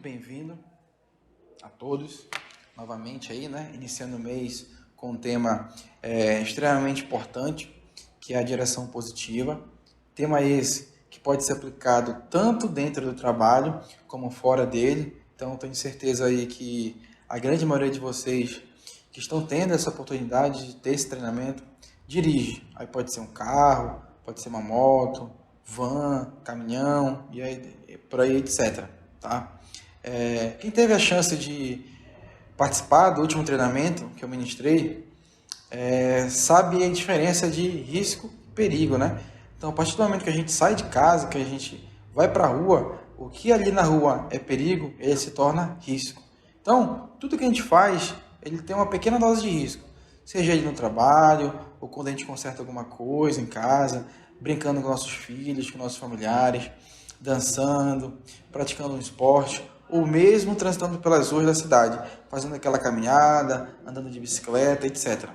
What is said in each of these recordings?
bem-vindo a todos, novamente aí, né? Iniciando o mês com um tema extremamente importante, que é a direção positiva. Tema esse que pode ser aplicado tanto dentro do trabalho como fora dele. Então, tenho certeza aí que a grande maioria de vocês que estão tendo essa oportunidade de ter esse treinamento, dirige. Aí pode ser um carro, pode ser uma moto, van, caminhão, e aí, por aí, etc. Tá? Quem teve a chance de participar do último treinamento que eu ministrei, sabe a diferença de risco e perigo, né? Então, a partir do momento que a gente sai de casa, que a gente vai para a rua, o que ali na rua é perigo, ele se torna risco. Então, tudo que a gente faz, ele tem uma pequena dose de risco. Seja ele no trabalho, ou quando a gente conserta alguma coisa em casa, brincando com nossos filhos, com nossos familiares, dançando, praticando um esporte, ou mesmo transitando pelas ruas da cidade, fazendo aquela caminhada, andando de bicicleta, etc.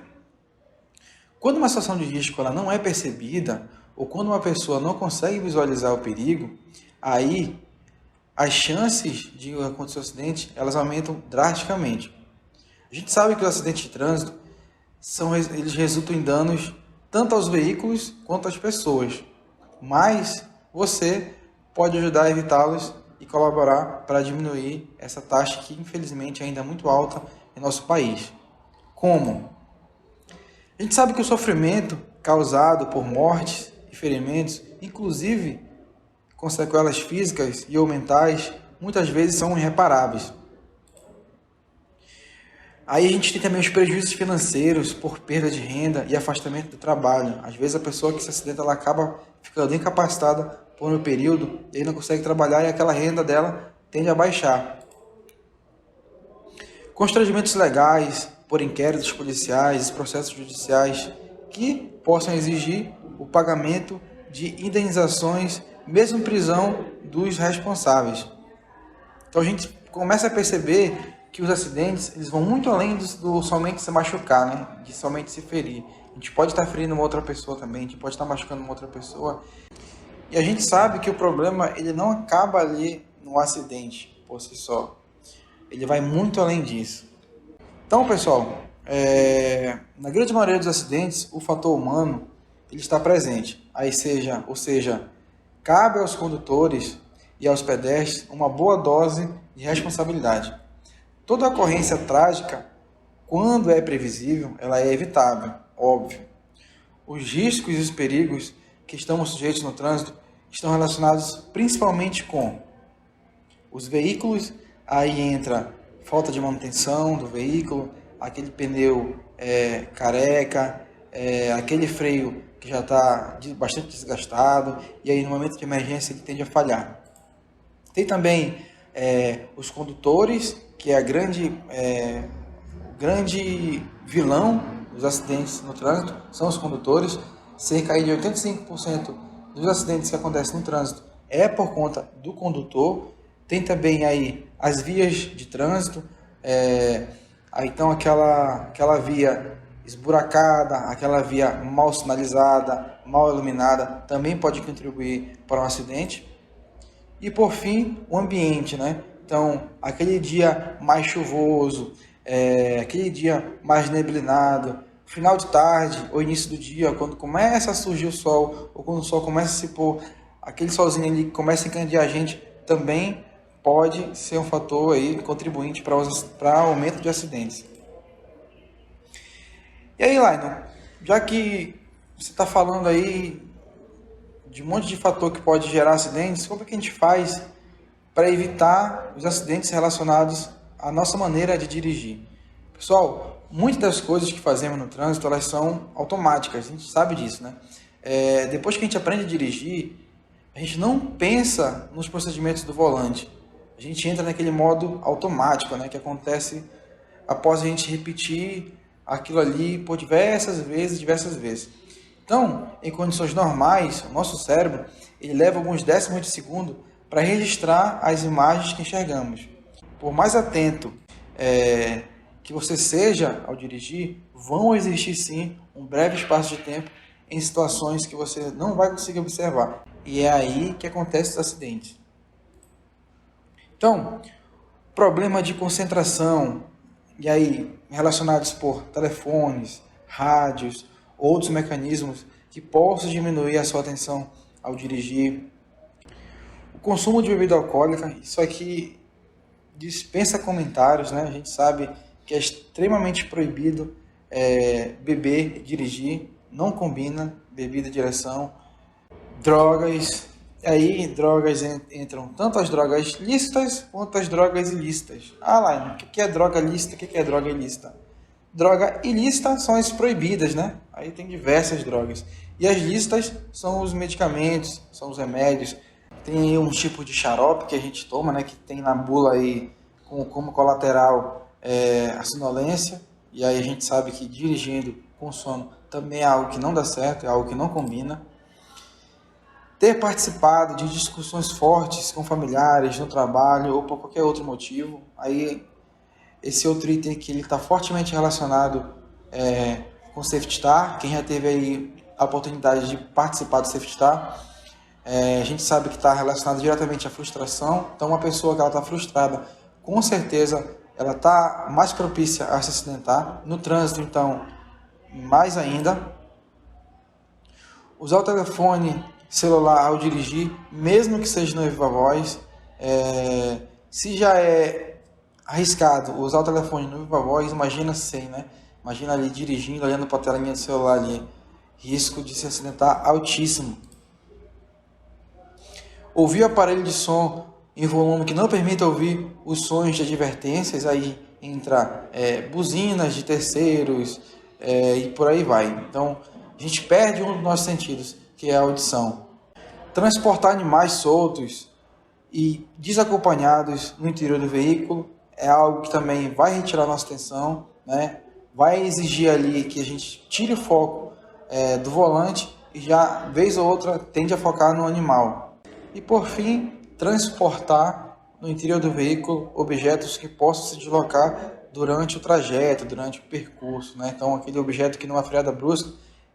Quando uma situação de risco ela não é percebida, ou quando uma pessoa não consegue visualizar o perigo, aí as chances de acontecer um acidente, elas aumentam drasticamente. A gente sabe que os acidentes de trânsito, eles resultam em danos tanto aos veículos quanto às pessoas, mas você pode ajudar a evitá-los e colaborar para diminuir essa taxa que infelizmente ainda é muito alta em nosso país. Como? A gente sabe que o sofrimento causado por mortes e ferimentos, inclusive com sequelas físicas e ou mentais, muitas vezes são irreparáveis. Aí a gente tem também os prejuízos financeiros por perda de renda e afastamento do trabalho. Às vezes a pessoa que se acidenta ela acaba ficando incapacitada por um período e aí não consegue trabalhar e aquela renda dela tende a baixar. Constrangimentos legais por inquéritos policiais e processos judiciais que possam exigir o pagamento de indenizações, mesmo prisão dos responsáveis. Então a gente começa a perceber que os acidentes eles vão muito além do somente se machucar, né? De somente se ferir. A gente pode estar ferindo uma outra pessoa também, a gente pode estar machucando uma outra pessoa. E a gente sabe que o problema ele não acaba ali no acidente por si só. Ele vai muito além disso. Então, pessoal, na grande maioria dos acidentes, o fator humano ele está presente. Ou seja, cabe aos condutores e aos pedestres uma boa dose de responsabilidade. Toda ocorrência trágica, quando é previsível, ela é evitável, óbvio. Os riscos e os perigos que estamos sujeitos no trânsito estão relacionados principalmente com os veículos, aí entra falta de manutenção do veículo, aquele pneu careca, aquele freio que já está bastante desgastado, e aí no momento de emergência ele tende a falhar. Tem também os condutores, que é o grande vilão dos acidentes no trânsito, são os condutores. Cerca de 85% dos acidentes que acontecem no trânsito é por conta do condutor. Tem também aí as vias de trânsito, então aquela via esburacada, aquela via mal sinalizada, mal iluminada, também pode contribuir para um acidente. E por fim, o ambiente, né? Então, aquele dia mais chuvoso, aquele dia mais neblinado, final de tarde ou início do dia, quando começa a surgir o sol, ou quando o sol começa a se pôr, aquele solzinho ali começa a incendiar a gente, também pode ser um fator aí contribuinte para o aumento de acidentes. E aí, Laino, já que você está falando aí de um monte de fator que pode gerar acidentes, como é que a gente faz para evitar os acidentes relacionados à nossa maneira de dirigir? Pessoal, muitas das coisas que fazemos no trânsito, elas são automáticas, a gente sabe disso, né? Depois que a gente aprende a dirigir, a gente não pensa nos procedimentos do volante. A gente entra naquele modo automático, né? Que acontece após a gente repetir aquilo ali por diversas vezes. Então, em condições normais, o nosso cérebro ele leva alguns décimos de segundo para registrar as imagens que enxergamos. Por mais atento que você seja ao dirigir, vão existir sim um breve espaço de tempo em situações que você não vai conseguir observar. E é aí que acontecem os acidentes. Então, Problema de concentração, e aí relacionados por telefones, rádios, outros mecanismos que possam diminuir a sua atenção ao dirigir. O consumo de bebida alcoólica, isso aqui dispensa comentários, né? A gente sabe que é extremamente proibido beber e dirigir, não combina bebida e direção. Drogas, aí drogas entram tanto as drogas lícitas quanto as drogas ilícitas. Ah, lá, o que é droga lícita, o que é droga ilícita? Droga ilícita são as proibidas, né? Aí tem diversas drogas. E as lícitas são os medicamentos, são os remédios. Tem aí um tipo de xarope que a gente toma, né? Que tem na bula aí como colateral a sonolência. E aí a gente sabe que dirigindo com sono também é algo que não dá certo, é algo que não combina. Ter participado de discussões fortes com familiares no trabalho ou por qualquer outro motivo, aí esse outro item que ele está fortemente relacionado com o Safety Star. Quem já teve aí a oportunidade de participar do Safety Star, a gente sabe que está relacionado diretamente à frustração. Então, uma pessoa que ela está frustrada, com certeza, ela está mais propícia a se acidentar. No trânsito, então, mais ainda. Usar o telefone celular ao dirigir, mesmo que seja no Viva Voz, se já é arriscado usar o telefone no Viva Voz, imagina sem, né? Imagina ali dirigindo, olhando para a telinha do celular ali. Risco de se acidentar altíssimo. Ouvir o aparelho de som em volume que não permita ouvir os sons de advertências, aí entra buzinas de terceiros e por aí vai. Então, a gente perde um dos nossos sentidos, que é a audição. Transportar animais soltos e desacompanhados no interior do veículo é algo que também vai retirar nossa atenção, né? Vai exigir ali que a gente tire o foco do volante e já, vez ou outra, tende a focar no animal. E por fim, transportar no interior do veículo objetos que possam se deslocar durante o trajeto, durante o percurso, né? Então, aquele objeto que numa freada brusca,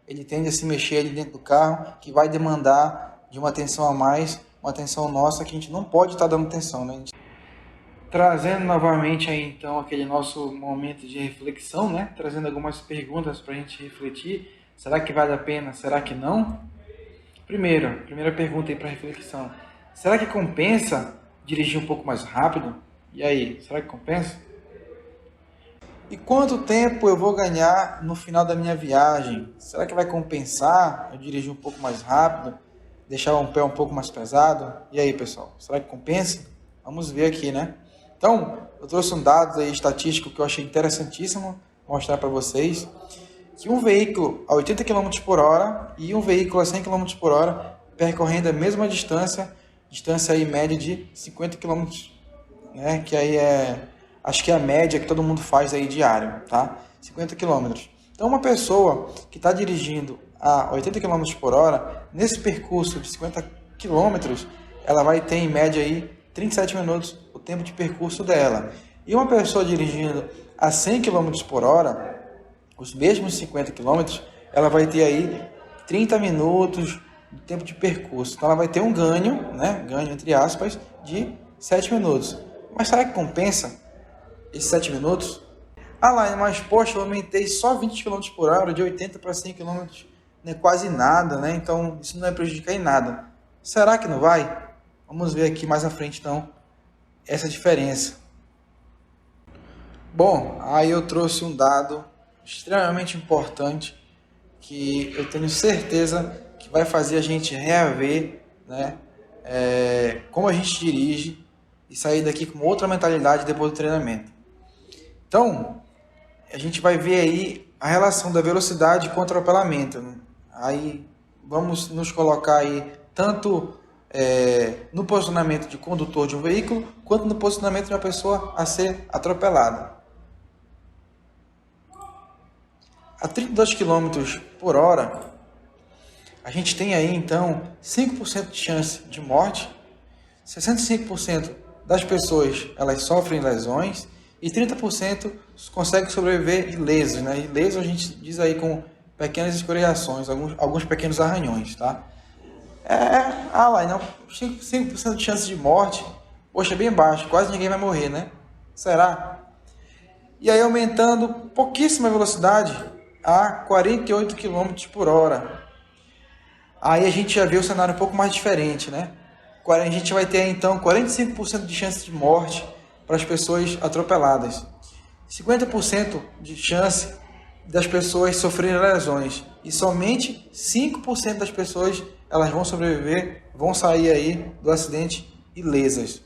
ele tende a se mexer ali dentro do carro, que vai demandar de uma atenção a mais, uma atenção nossa que a gente não pode estar dando atenção, né? Trazendo novamente aí então aquele nosso momento de reflexão, né? Trazendo algumas perguntas para a gente refletir. Será que vale a pena? Será que não? Primeira pergunta aí para reflexão. Será que compensa dirigir um pouco mais rápido? E aí, será que compensa? E quanto tempo eu vou ganhar no final da minha viagem? Será que vai compensar eu dirigir um pouco mais rápido? Deixar um pé um pouco mais pesado? E aí, pessoal, será que compensa? Vamos ver aqui, né? Então, eu trouxe um dado aí estatístico que eu achei interessantíssimo mostrar para vocês, que um veículo a 80 km por hora e um veículo a 100 km por hora percorrendo a mesma distância aí média de 50 km, né? Que aí acho que é a média que todo mundo faz aí diário, tá? 50 km. Então, uma pessoa que está dirigindo a 80 km por hora, nesse percurso de 50 km, ela vai ter em média aí 37 minutos o tempo de percurso dela. E uma pessoa dirigindo a 100 km por hora, os mesmos 50 km, ela vai ter aí 30 minutos de tempo de percurso. Então ela vai ter um ganho, né? Ganho entre aspas, de 7 minutos. Mas será que compensa esses 7 minutos? Ah lá, mas poxa, eu aumentei só 20 km por hora, de 80 para 100 km, não é quase nada, né? Então isso não vai prejudicar em nada. Será que não vai? Vamos ver aqui mais à frente, então, essa diferença. Bom, aí eu trouxe um dado extremamente importante que eu tenho certeza que vai fazer a gente reaver, né, como a gente dirige e sair daqui com outra mentalidade depois do treinamento. Então, a gente vai ver aí a relação da velocidade com o atropelamento, né? Aí vamos nos colocar aí tanto no posicionamento de condutor de um veículo, quanto no posicionamento de uma pessoa a ser atropelada. A 32 km por hora, a gente tem aí então 5% de chance de morte, 65% das pessoas elas sofrem lesões e 30% conseguem sobreviver ilesos, né? Ileso a gente diz aí com pequenas escoriações, alguns pequenos arranhões, tá? Lá, não, 5% de chance de morte, poxa, é bem baixo, quase ninguém vai morrer, né? Será? E aí aumentando pouquíssima velocidade a 48 km por hora. Aí a gente já vê o cenário um pouco mais diferente, né? A gente vai ter então 45% de chance de morte para as pessoas atropeladas. 50% de chance das pessoas sofrerem lesões. E somente 5% das pessoas elas vão sobreviver, vão sair aí do acidente ilesas.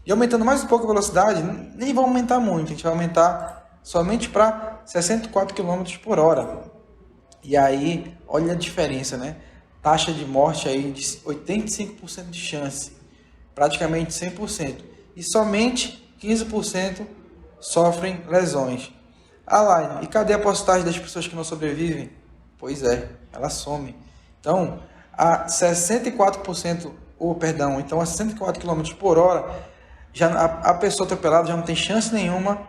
E aumentando mais um pouco a velocidade, nem vai aumentar muito, a gente vai aumentar somente para 64 km por hora. E aí, olha a diferença, né? Taxa de morte aí de 85% de chance, praticamente 100%. E somente 15% sofrem lesões. Ah lá, e cadê a porcentagem das pessoas que não sobrevivem? Pois é, ela some. Então, a 64%, então a 64 km por hora, já a pessoa atropelada já não tem chance nenhuma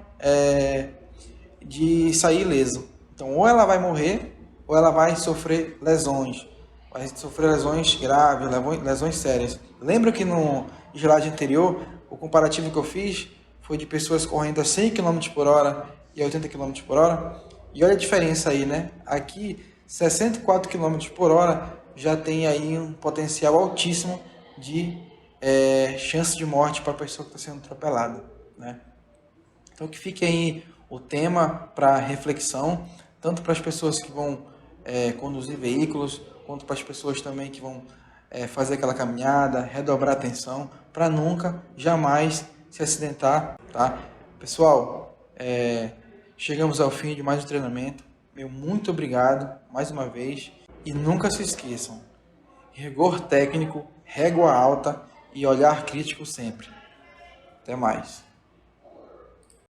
de sair ileso. Então, ou ela vai morrer, ou ela vai sofrer lesões. Vai sofrer lesões graves, lesões sérias. Lembra que no slide anterior, o comparativo que eu fiz foi de pessoas correndo a 100 km por hora e 80 km por hora? E olha a diferença aí, né? Aqui, 64 km por hora já tem aí um potencial altíssimo de chance de morte para a pessoa que está sendo atropelada, né? Então que fique aí o tema para reflexão, tanto para as pessoas que vão conduzir veículos, quanto para as pessoas também que vão fazer aquela caminhada, redobrar a atenção, para nunca, jamais se acidentar, tá? Pessoal, chegamos ao fim de mais um treinamento. Meu muito obrigado mais uma vez e nunca se esqueçam, rigor técnico, régua alta e olhar crítico sempre. Até mais.